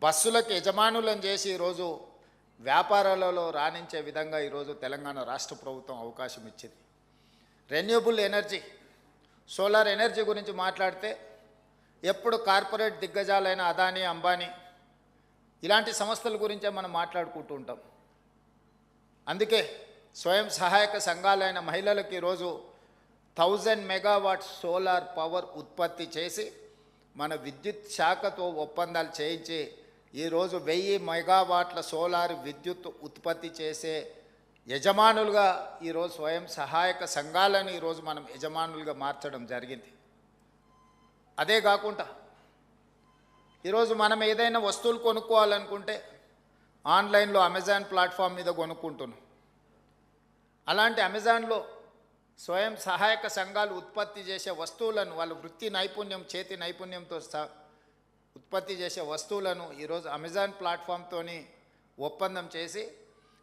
బస్సులకు యజమానులను చేసి ఈరోజు వ్యాపారాలలో రాణించే విధంగా ఈరోజు తెలంగాణ రాష్ట్ర ప్రభుత్వం అవకాశం ఇచ్చింది. రెన్యూబుల్ ఎనర్జీ, సోలార్ ఎనర్జీ గురించి మాట్లాడితే ఎప్పుడు కార్పొరేట్ దిగ్గజాలైన అదానీ, అంబానీ ఇలాంటి సంస్థల గురించే మనం మాట్లాడుకుంటూ ఉంటాం. అందుకే స్వయం సహాయక సంఘాలైన మహిళలకు ఈరోజు 1000 మెగావాట్స్ సోలార్ పవర్ ఉత్పత్తి చేసి మన విద్యుత్ శాఖతో ఒప్పందాలు చేయించి ఈరోజు 1000 మెగావాట్ల సోలార్ విద్యుత్ ఉత్పత్తి చేసే యజమానులుగా ఈరోజు స్వయం సహాయక సంఘాలను ఈరోజు మనం యజమానులుగా మార్చడం జరిగింది. అదే కాకుండా ఈరోజు మనం ఏదైనా వస్తువులు కొనుక్కోవాలనుకుంటే ఆన్లైన్లో అమెజాన్ ప్లాట్ఫామ్ మీద కొనుక్కుంటున్నాం. అలాంటి అమెజాన్లో స్వయం సహాయక సంఘాలు ఉత్పత్తి చేసే వస్తువులను వాళ్ళ వృత్తి నైపుణ్యం, చేతి నైపుణ్యంతో ఉత్పత్తి చేసే వస్తువులను ఈరోజు అమెజాన్ ప్లాట్ఫామ్తో ఒప్పందం చేసి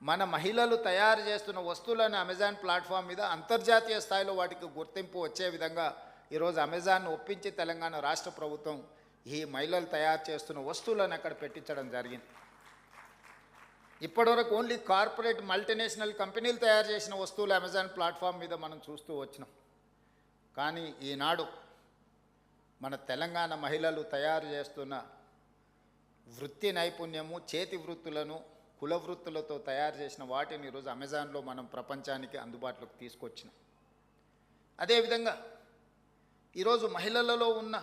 మన మహిళలు తయారు చేస్తున్న వస్తువులను అమెజాన్ ప్లాట్ఫామ్ మీద అంతర్జాతీయ స్థాయిలో వాటికి గుర్తింపు వచ్చే విధంగా ఈరోజు అమెజాన్ ఒప్పించి తెలంగాణ రాష్ట్ర ప్రభుత్వం ఈ మహిళలు తయారు చేస్తున్న వస్తువులను అక్కడ పెట్టించడం జరిగింది. ఇప్పటివరకు ఓన్లీ కార్పొరేట్ మల్టీనేషనల్ కంపెనీలు తయారు చేసిన వస్తువులు అమెజాన్ ప్లాట్ఫామ్ మీద మనం చూస్తూ వచ్చినాం. కానీ ఈనాడు మన తెలంగాణ మహిళలు తయారు చేస్తున్న వృత్తి నైపుణ్యము, చేతి వృత్తులను, కుల వృత్తులతో తయారు చేసిన వాటిని ఈరోజు అమెజాన్లో మనం ప్రపంచానికి అందుబాటులోకి తీసుకొచ్చినాం. అదేవిధంగా ఈరోజు మహిళలలో ఉన్న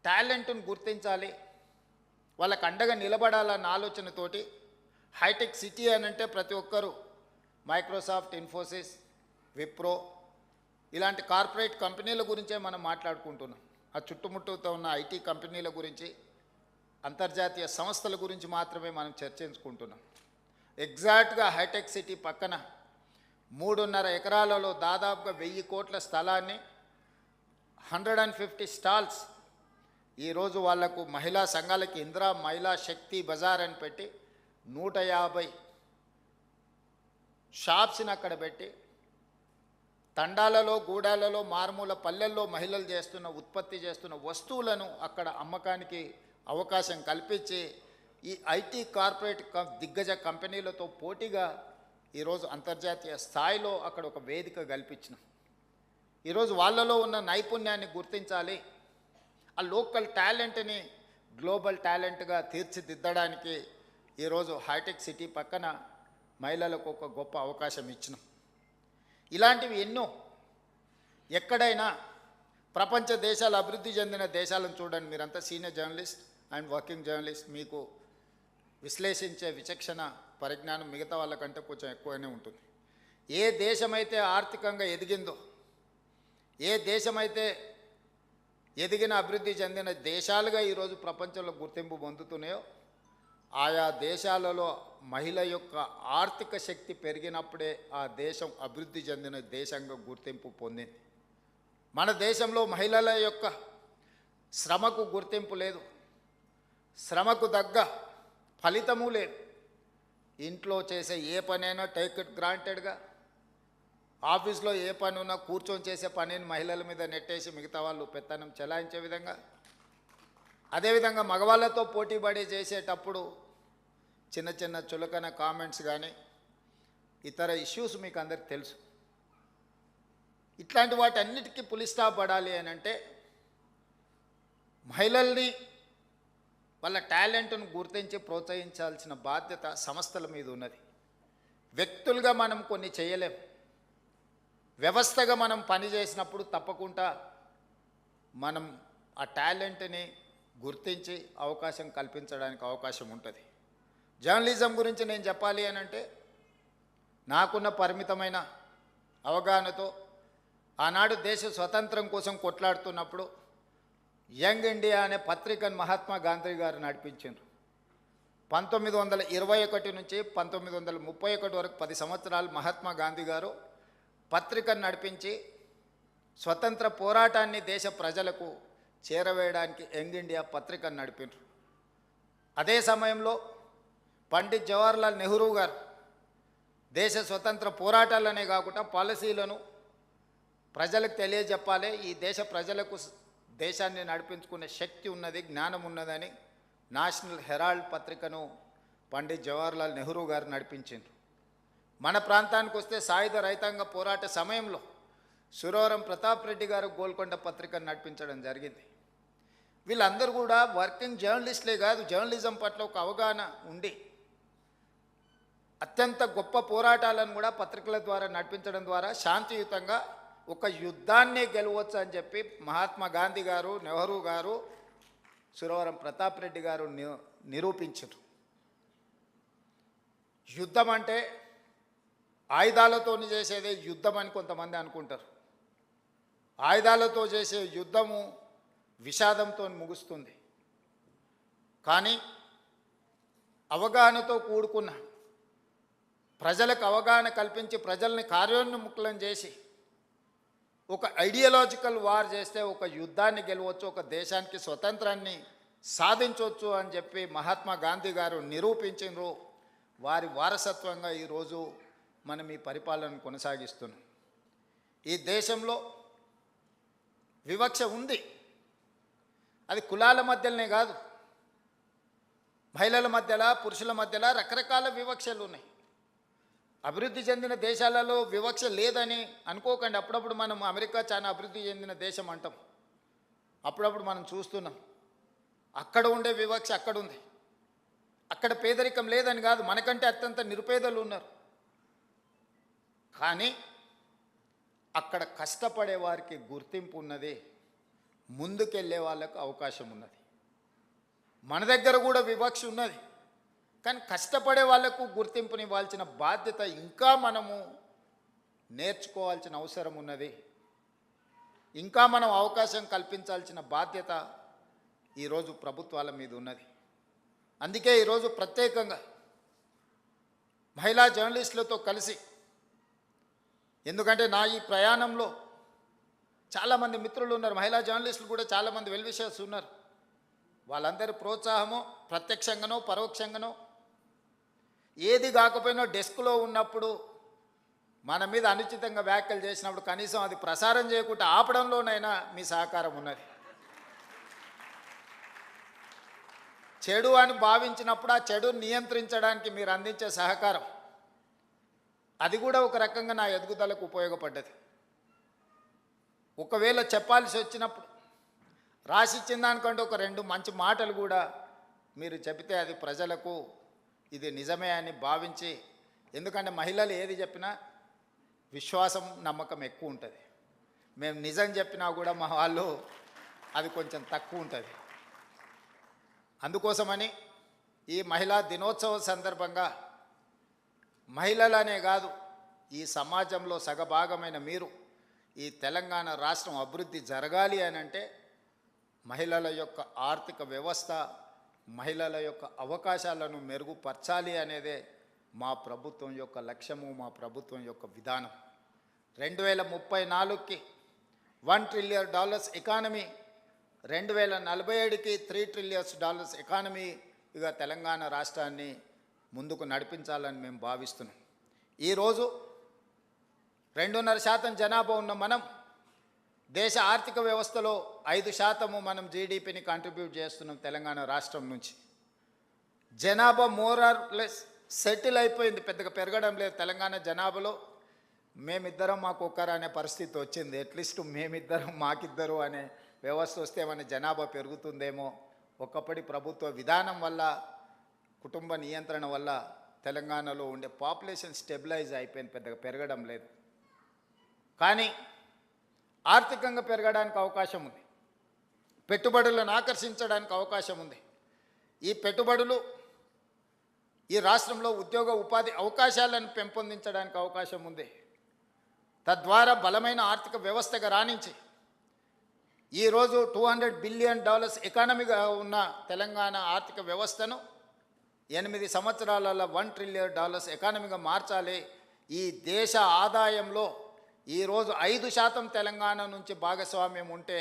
టాలెంట్ను గుర్తించాలి, వాళ్ళకు అండగా నిలబడాలన్న ఆలోచనతోటి హైటెక్ సిటీ అని అంటే ప్రతి ఒక్కరూ మైక్రోసాఫ్ట్, ఇన్ఫోసిస్, విప్రో ఇలాంటి కార్పొరేట్ కంపెనీల గురించే మనం మాట్లాడుకుంటున్నాం. ఆ చుట్టుముట్టుతో ఉన్న ఐటీ కంపెనీల గురించి, అంతర్జాతీయ సంస్థల గురించి మాత్రమే మనం చర్చించుకుంటున్నాం. ఎగ్జాక్ట్గా హైటెక్ సిటీ పక్కన 3.5 ఎకరాలలో దాదాపుగా 1000 కోట్ల స్థలాన్ని 150 స్టాల్స్ ఈరోజు వాళ్లకు మహిళా సంఘాలకి ఇందిరా మహిళా శక్తి బజార్ అని పెట్టి 150 షాప్స్ని అక్కడ పెట్టి తండాలలో, గూడాలలో, మారుమూల పల్లెల్లో మహిళలు ఉత్పత్తి చేస్తున్న వస్తువులను అక్కడ అమ్మకానికి అవకాశం కల్పించి ఈ ఐటీ కార్పొరేట్ దిగ్గజ కంపెనీలతో పోటీగా ఈరోజు అంతర్జాతీయ స్థాయిలో అక్కడ ఒక వేదిక కల్పించినాం. ఈరోజు వాళ్ళలో ఉన్న నైపుణ్యాన్ని గుర్తించాలి, ఆ లోకల్ టాలెంట్ని గ్లోబల్ టాలెంట్గా తీర్చిదిద్దడానికి ఈరోజు హైటెక్ సిటీ పక్కన మహిళలకు ఒక గొప్ప అవకాశం ఇచ్చినాం. ఇలాంటివి ఎన్నో ఎక్కడైనా ప్రపంచ దేశాలు, అభివృద్ధి చెందిన దేశాలను చూడండి. మీరంతా senior journalist and working journalist, మీకు విశ్లేషించే విచక్షణ పరిజ్ఞానం మిగతా వాళ్ళకంటే కొంచెం ఎక్కువనే ఉంటుంది. ఏ దేశమైతే ఆర్థికంగా ఎదిగిందో, ఏ దేశమైతే ఎదిగిన అభివృద్ధి చెందిన దేశాలుగా ఈరోజు ప్రపంచంలో గుర్తింపు పొందుతున్నాయో ఆయా దేశాలలో మహిళ యొక్క ఆర్థిక శక్తి పెరిగినప్పుడే ఆ దేశం అభివృద్ధి చెందిన దేశంగా గుర్తింపు పొందింది. మన దేశంలో మహిళల యొక్క శ్రమకు గుర్తింపు లేదు, శ్రమకు తగ్గ ఫలితము లేదు. ఇంట్లో చేసే ఏ పనైనా టేక్ ఇట్ గ్రాంటెడ్గా, ఆఫీస్లో ఏ పని ఉన్నా కూర్చొని చేసే పనిని మహిళల మీద నెట్టేసి మిగతా వాళ్ళు పెత్తనం చెలాయించే విధంగా, అదేవిధంగా మగవాళ్ళతో పోటీపడి చేసేటప్పుడు చిన్న చిన్న చులకన కామెంట్స్ కానీ ఇతర ఇష్యూస్ మీకు అందరికి తెలుసు. ఇట్లాంటి వాటన్నిటికీ పులి స్టాప్ పడాలి అని అంటే మహిళల్ని వాళ్ళ టాలెంట్ను గుర్తించి ప్రోత్సహించాల్సిన బాధ్యత సంస్థల మీద ఉన్నది. వ్యక్తులుగా మనం కొన్ని చేయలేం, వ్యవస్థగా మనం పని చేసినప్పుడు తప్పకుండా మనం ఆ టాలెంట్ని గుర్తించి అవకాశం కల్పించడానికి అవకాశం ఉంటుంది. జర్నలిజం గురించి నేను చెప్పాలి అని అంటే నాకున్న పరిమితమైన అవగాహనతో ఆనాడు దేశ స్వతంత్రం కోసం కొట్లాడుతున్నప్పుడు యంగ్ ఇండియా అనే పత్రికను మహాత్మా గాంధీ గారు నడిపించారు. 1921 నుంచి 1931 వరకు 10 సంవత్సరాలు మహాత్మా గాంధీ గారు పత్రికను నడిపించి స్వతంత్ర పోరాటాన్ని దేశ ప్రజలకు చేరవేయడానికి యంగ్ ఇండియా పత్రికను నడిపారు. అదే సమయంలో పండిత్ జవహర్లాల్ నెహ్రూ గారు దేశ స్వతంత్ర పోరాటాలనే కాకుండా పాలసీలను ప్రజలకు తెలియజెప్పాలి, ఈ దేశ ప్రజలకు దేశాన్ని నడిపించుకునే శక్తి ఉన్నది, జ్ఞానం ఉన్నదని నేషనల్ హెరాల్డ్ పత్రికను పండిత్ జవహర్లాల్ నెహ్రూ గారు నడిపించారు. మన ప్రాంతానికి వస్తే సాయుధ రైతాంగ పోరాట సమయంలో సురవరం ప్రతాప్ రెడ్డి గారు గోల్కొండ పత్రికను నడిపించడం జరిగింది. వీళ్ళందరూ కూడా వర్కింగ్ జర్నలిస్టులే కాదు, జర్నలిజం పట్ల ఒక అవగాహన ఉండి అత్యంత గొప్ప పోరాటాలను కూడా పత్రికల ద్వారా నడిపించడం ద్వారా శాంతియుతంగా ఒక యుద్ధాన్నే గెలవచ్చు అని చెప్పి మహాత్మా గాంధీ గారు, నెహ్రూ గారు, సురవరం ప్రతాప్ రెడ్డి గారు నిరూపించారు. యుద్ధం అంటే ఆయుధాలతో చేసేదే యుద్ధం అని కొంతమంది అనుకుంటారు. ఆయుధాలతో చేసే యుద్ధము విషాదంతో ముగుస్తుంది. కానీ అవగాహనతో కూడుకున్న ప్రజలకు అవగాహన కల్పించి ప్రజల్ని కార్యోన్ముఖులను చేసి ఒక ఐడియాలజికల్ వార్ చేస్తే ఒక యుద్ధాన్ని గెలవచ్చు, ఒక దేశానికి స్వతంత్రాన్ని సాధించవచ్చు అని చెప్పి మహాత్మా గాంధీ గారు నిరూపించారు. వారి వారసత్వంగా ఈరోజు మనం ఈ పరిపాలనను కొనసాగిస్తున్నాం. ఈ దేశంలో వివక్ష ఉంది. అది కులాల మధ్యలోనే కాదు, మహిళల మధ్యలో, పురుషుల మధ్యలో రకరకాల వివక్షలు ఉన్నాయి. అభివృద్ధి చెందిన దేశాలలో వివక్ష లేదని అనుకోకండి. అప్పుడప్పుడు మనం అమెరికా చాలా అభివృద్ధి చెందిన దేశం అంటాం, అప్పుడప్పుడు మనం చూస్తున్నాం. అక్కడ ఉండే వివక్ష అక్కడ ఉంది. అక్కడ పేదరికం లేదని కాదు, మనకంటే అత్యంత నిరుపేదలు ఉన్నారు. కానీ అక్కడ కష్టపడే వారికి గుర్తింపు ఉన్నది, ముందుకెళ్ళే వాళ్ళకు అవకాశం ఉన్నది. మన దగ్గర కూడా వివక్ష ఉన్నది, కానీ కష్టపడే వాళ్లకు గుర్తింపునివ్వాల్సిన బాధ్యత ఇంకా మనము నేర్చుకోవాల్సిన అవసరం ఉన్నది. ఇంకా మనం అవకాశం కల్పించాల్సిన బాధ్యత ఈరోజు ప్రభుత్వాల మీద ఉన్నది. అందుకే ఈరోజు ప్రత్యేకంగా మహిళా జర్నలిస్టులతో కలిసి, ఎందుకంటే నా ఈ ప్రయాణంలో చాలామంది మిత్రులు ఉన్నారు, మహిళా జర్నలిస్టులు కూడా చాలామంది వెల్ విషర్స్ ఉన్నారు. వాళ్ళందరి ప్రోత్సాహము ప్రత్యక్షంగానో పరోక్షంగానో ఏది కాకపోయినా డెస్క్లో ఉన్నప్పుడు మన మీద అనుచితంగా వ్యాఖ్యలు చేసినప్పుడు కనీసం అది ప్రసారం చేయకుండా ఆపడంలోనైనా మీ సహకారం ఉన్నది. చెడు అని భావించినప్పుడు ఆ చెడు నియంత్రించడానికి మీరు అందించే సహకారం, అది కూడా ఒక రకంగా నా ఎదుగుదలకు ఉపయోగపడ్డది. ఒకవేళ చెప్పాల్సి వచ్చినప్పుడు రాసిచ్చిన దానికంటే ఒక 2 మంచి మాటలు కూడా మీరు చెబితే అది ప్రజలకు ఇది నిజమే అని భావించి, ఎందుకంటే మహిళలు ఏది చెప్పినా విశ్వాసం నమ్మకం ఎక్కువ ఉంటుంది. మేము నిజం చెప్పినా కూడా మా వాళ్ళు అది కొంచెం తక్కువ ఉంటుంది. అందుకోసమని ఈ మహిళా దినోత్సవం సందర్భంగా మహిళలనే కాదు, ఈ సమాజంలో సగభాగమైన మీరు, ఈ తెలంగాణ రాష్ట్రం అభివృద్ధి జరగాలి అని అంటే మహిళల యొక్క ఆర్థిక వ్యవస్థ, మహిళల యొక్క అవకాశాలను మెరుగుపరచాలి అనేదే మా ప్రభుత్వం యొక్క లక్ష్యము, మా ప్రభుత్వం యొక్క విధానం. 2034కి $1 ట్రిలియన్ ఎకానమీ, 2047కి $3 ట్రిలియన్ ఎకానమీ ఇక తెలంగాణ రాష్ట్రాన్ని ముందుకు నడిపించాలని మేము భావిస్తున్నాం. ఈరోజు 2.5% జనాభా ఉన్న మనం దేశ ఆర్థిక వ్యవస్థలో 5% మనం జీడిపిని కంట్రిబ్యూట్ చేస్తున్నాం తెలంగాణ రాష్ట్రం నుంచి. జనాభా మోర్ ఆర్ లెస్ సెటిల్ అయిపోయింది, పెద్దగా పెరగడం లేదు తెలంగాణ జనాభాలో. మేమిద్దరం మాకు ఒక్కరు అనే పరిస్థితి వచ్చింది. అట్లీస్ట్ మేమిద్దరం మాకిద్దరు అనే వ్యవస్థ వస్తే మన జనాభా పెరుగుతుందేమో. ఒకప్పటి ప్రభుత్వ విధానం వల్ల, కుటుంబ నియంత్రణ వల్ల తెలంగాణలో ఉండే పాపులేషన్ స్టెబిలైజ్ అయిపోయింది, పెద్దగా పెరగడం లేదు. కానీ ఆర్థికంగా పెరగడానికి అవకాశం ఉంది, పెట్టుబడులను ఆకర్షించడానికి అవకాశం ఉంది. ఈ పెట్టుబడులు ఈ రాష్ట్రంలో ఉద్యోగ ఉపాధి అవకాశాలను పెంపొందించడానికి అవకాశం ఉంది. తద్వారా బలమైన ఆర్థిక వ్యవస్థగా రాణించి ఈరోజు $200 బిలియన్ ఎకానమీగా ఉన్న తెలంగాణ ఆర్థిక వ్యవస్థను 8 సంవత్సరాలలో $1 ట్రిలియన్ ఎకానమీగా మార్చాలి. ఈ దేశ ఆదాయంలో ఈరోజు 5% తెలంగాణ నుంచి భాగస్వామ్యం ఉంటే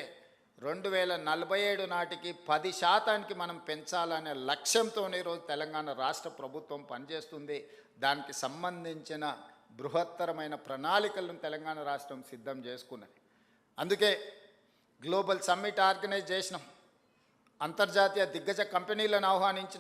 2047 నాటికి 10%కి మనం పెంచాలనే లక్ష్యంతో ఈరోజు తెలంగాణ రాష్ట్ర ప్రభుత్వం పనిచేస్తుంది. దానికి సంబంధించిన బృహత్తరమైన ప్రణాళికలను తెలంగాణ రాష్ట్రం సిద్ధం చేసుకున్నది. అందుకే గ్లోబల్ సమ్మిట్ ఆర్గనైజ్ చేసినాం. అంతర్జాతీయ దిగ్గజ కంపెనీలను ఆహ్వానించిన